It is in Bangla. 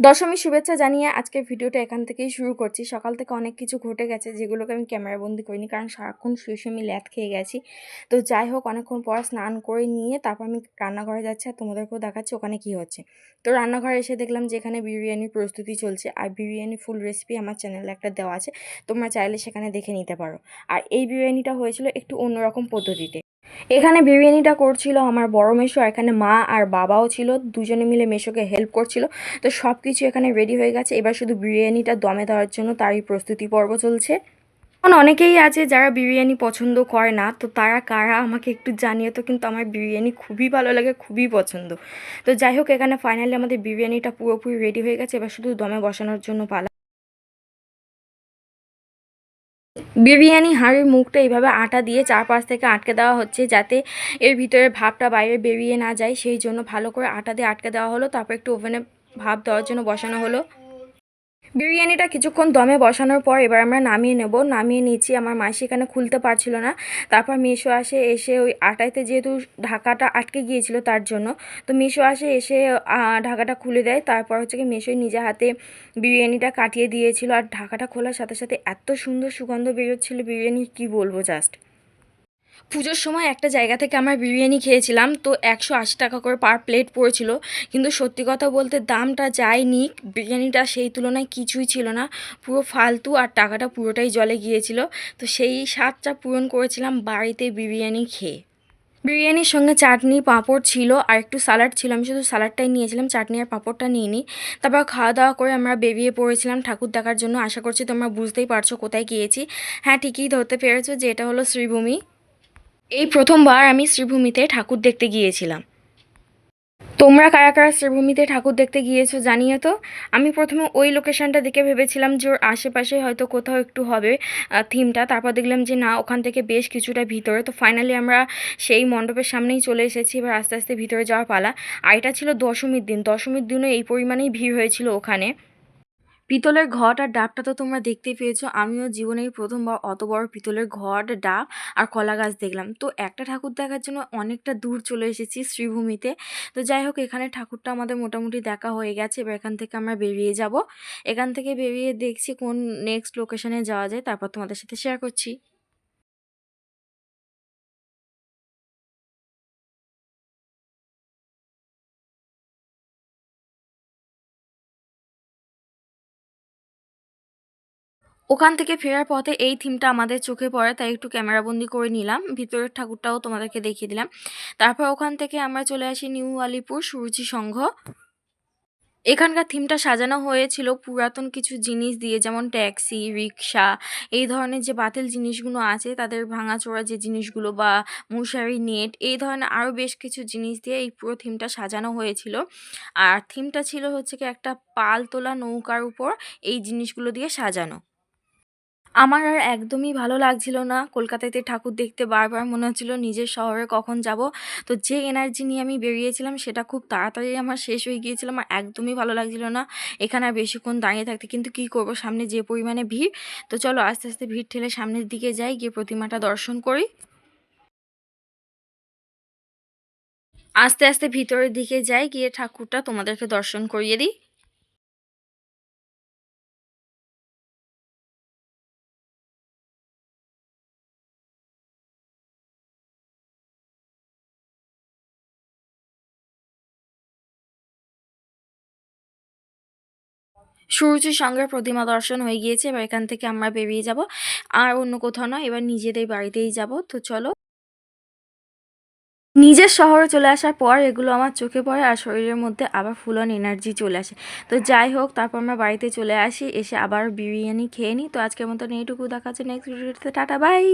দশমীর শুভেচ্ছা জানিয়ে আজকের ভিডিওটা এখান থেকেই শুরু করছি। সকাল থেকে অনেক কিছু ঘটে গেছে যেগুলোকে আমি ক্যামেরাবন্দি করিনি, কারণ সারাক্ষণ শুয়ে শুয়ে আমি ল্যাদ খেয়ে গেছি। তো যাই হোক, অনেকক্ষণ পর স্নান করে নিয়ে তারপর আমি রান্নাঘরে যাচ্ছি আর তোমাদেরকেও দেখাচ্ছি ওখানে কী হচ্ছে। তো রান্নাঘরে এসে দেখলাম যে এখানে বিরিয়ানির প্রস্তুতি চলছে, আর বিরিয়ানির ফুল রেসিপি আমার চ্যানেলে একটা দেওয়া আছে, তোমরা চাইলে সেখানে দেখে নিতে পারো। আর এই বিরিয়ানিটা হয়েছিল একটু অন্যরকম পদ্ধতিতে। এখানে বিরিয়ানিটা করছিল আমার বড় মেসো, আর এখানে মা আর বাবাও ছিল, দুজনে মিলে মেসোকে হেল্প করছিল। তো সব কিছু এখানে রেডি হয়ে গেছে, এবার শুধু বিরিয়ানিটা দমে দেওয়ার জন্য তারই প্রস্তুতি পর্ব চলছে। এখন অনেকেই আছে যারা বিরিয়ানি পছন্দ করে না, তো তারা কারা আমাকে একটু জানিয়ে। তো কিন্তু আমার বিরিয়ানি খুবই ভালো লাগে, খুবই পছন্দ। তো যাই হোক, এখানে ফাইনালি আমাদের বিরিয়ানিটা পুরোপুরি রেডি হয়ে গেছে, এবার শুধু দমে বসানোর জন্য পালা। বিরিয়ানি হাঁড়ির মুখটা এইভাবে আটা দিয়ে চারপাশ থেকে আটকে দেওয়া হচ্ছে, যাতে এর ভিতরে ভাপটা বাইরে বেরিয়ে না যায়, সেই জন্য ভালো করে আটা দিয়ে আটকে দেওয়া হলো। তারপর একটু ওভেনে ভাপ দেওয়ার জন্য বসানো হলো। বিরিয়ানিটা কিছুক্ষণ দমে বসানোর পর এবার আমরা নামিয়ে নেব। নামিয়ে নিচ্ছি, আমার মাসি এখানে খুলতে পারছিল না। তারপর মিশো আসে, এসে ওই আটাইতে যেহেতু ঢাকাটা আটকে গিয়েছিল তার জন্য, তো মিশো আসে, এসে ঢাকাটা খুলে দেয়। তারপর হচ্ছে কি মিশোই নিজে হাতে বিরিয়ানিটা কাটিয়ে দিয়েছিল, আর ঢাকাটা খোলার সাথে সাথে এত সুন্দর সুগন্ধ বেরোচ্ছিল বিরিয়ানি, কি বলবো জাস্ট। পুজোর সময় একটা জায়গা থেকে আমরা বিরিয়ানি খেয়েছিলাম, তো 180 টাকা করে পার প্লেট পড়েছিল। কিন্তু সত্যি কথা বলতে দামটা যাই নিক, বিরিয়ানিটা সেই তুলনায় কিছুই ছিল না, পুরো ফালতু, আর টাকাটা পুরোটাই জলে গিয়েছিল। তো সেই স্বাদটা পূরণ করেছিলাম বাড়িতে বিরিয়ানি খেয়ে। বিরিয়ানির সঙ্গে চাটনি পাঁপড় ছিল, আর একটু স্যালাড ছিল। আমি শুধু স্যালাডটাই নিয়েছিলাম, চাটনি আর পাঁপড়টা নিইনি। তারপর খাওয়া দাওয়া করে আমরা বেরিয়ে পড়েছিলাম ঠাকুর দেখার জন্য। আশা করছি তোমরা বুঝতেই পারছো কোথায় গিয়েছি। হ্যাঁ, ঠিকই ধরতে পেরেছো যে এটা হলো শ্রীভূমি। এই প্রথমবার আমি শ্রীভূমিতে ঠাকুর দেখতে গিয়েছিলাম। তোমরা কারা কারা শ্রীভূমিতে ঠাকুর দেখতে গিয়েছো জানিয়ে তো। আমি প্রথমে ওই লোকেশনটা দেখে ভেবেছিলাম যে ওর আশেপাশে হয়তো কোথাও একটু হবে থিমটা, তারপর দেখলাম যে না, ওখান থেকে বেশ কিছুটা ভিতরে। তো ফাইনালি আমরা সেই মণ্ডপের সামনেই চলে এসেছি, এবার আস্তে আস্তে ভিতরে যাওয়ার পালা। আর এটা ছিল দশমীর দিন, দশমীর দিনও এই পরিমাণেই ভিড় হয়েছিল ওখানে। পিতলের ঘট আর ডাবটা তো তোমরা দেখতেই পেয়েছো, আমিও জীবনে এই প্রথমবার অত বড় পিতলের ঘট, ডাব আর কলা গাছ দেখলাম। তো একটা ঠাকুর দেখার জন্য অনেকটা দূর চলে এসেছি শ্রীভূমিতে। তো যাই হোক, এখানে ঠাকুরটা আমাদের মোটামুটি দেখা হয়ে গেছে, এবার এখান থেকে আমরা বেরিয়ে যাব। এখান থেকে বেরিয়ে দেখছি কোন নেক্সট লোকেশনে যাওয়া যায়, তারপর তোমাদের সাথে শেয়ার করছি। ওখান থেকে ফেরার পথে এই থিমটা আমাদের চোখে পড়ে, তাই একটু ক্যামেরাবন্দি করে নিলাম, ভিতরের ঠাকুরটাও তোমাদেরকে দেখিয়ে দিলাম। তারপর ওখান থেকে আমরা চলে আসি নিউ আলিপুর সুরুচি সংঘ। এখানকার থিমটা সাজানো হয়েছিল পুরাতন কিছু জিনিস দিয়ে, যেমন ট্যাক্সি, রিক্সা, এই ধরনের যে বাতিল জিনিসগুলো আছে তাদের ভাঙাচোরা যে জিনিসগুলো, বা মশারি, নেট, এই ধরনের আরও বেশ কিছু জিনিস দিয়ে এই পুরো থিমটা সাজানো হয়েছিল। আর থিমটা ছিল হচ্ছে কি একটা পাল তোলা নৌকার উপর এই জিনিসগুলো দিয়ে সাজানো। আমার আর একদমই ভালো লাগছিল না কলকাতাতে ঠাকুর দেখতে, বারবার মনে হচ্ছিল নিজের শহরে কখন যাব। তো যে এনার্জি নিয়ে আমি বেরিয়েছিলাম সেটা খুব তাড়াতাড়ি আমার শেষ হয়ে গিয়েছিল, আমার একদমই ভালো লাগছিল না এখানে আর বেশিক্ষণ দাঁড়িয়ে থাকতে। কিন্তু কি করব, সামনে যে পরিমাণে ভিড়। তো চলো আস্তে আস্তে ভিড় ঠেলে সামনের দিকে যাই, গিয়ে প্রতিমাটা দর্শন করি। আস্তে আস্তে ভিতরের দিকে যাই, গিয়ে ঠাকুরটা তোমাদেরকে দর্শন করিয়ে দিই। সুরুচির সঙ্গে প্রতিমা দর্শন হয়ে গিয়েছে, এবার এখান থেকে আমরা বেরিয়ে যাব, আর অন্য কোথাও নয়, এবার নিজেদের বাড়িতেই যাব। তো চলো। নিজের শহরে চলে আসার পর এগুলো আমার চোখে পড়ে, আর শরীরের মধ্যে আবার ফুল অন এনার্জি চলে আসে। তো যাই হোক, তারপর আমরা বাড়িতে চলে আসি, এসে আবার বিরিয়ানি খেয়ে নিই। তো আজকের মতন এইটুকু, দেখা হচ্ছে নেক্সট ভিডিওতে, টাটা বাই।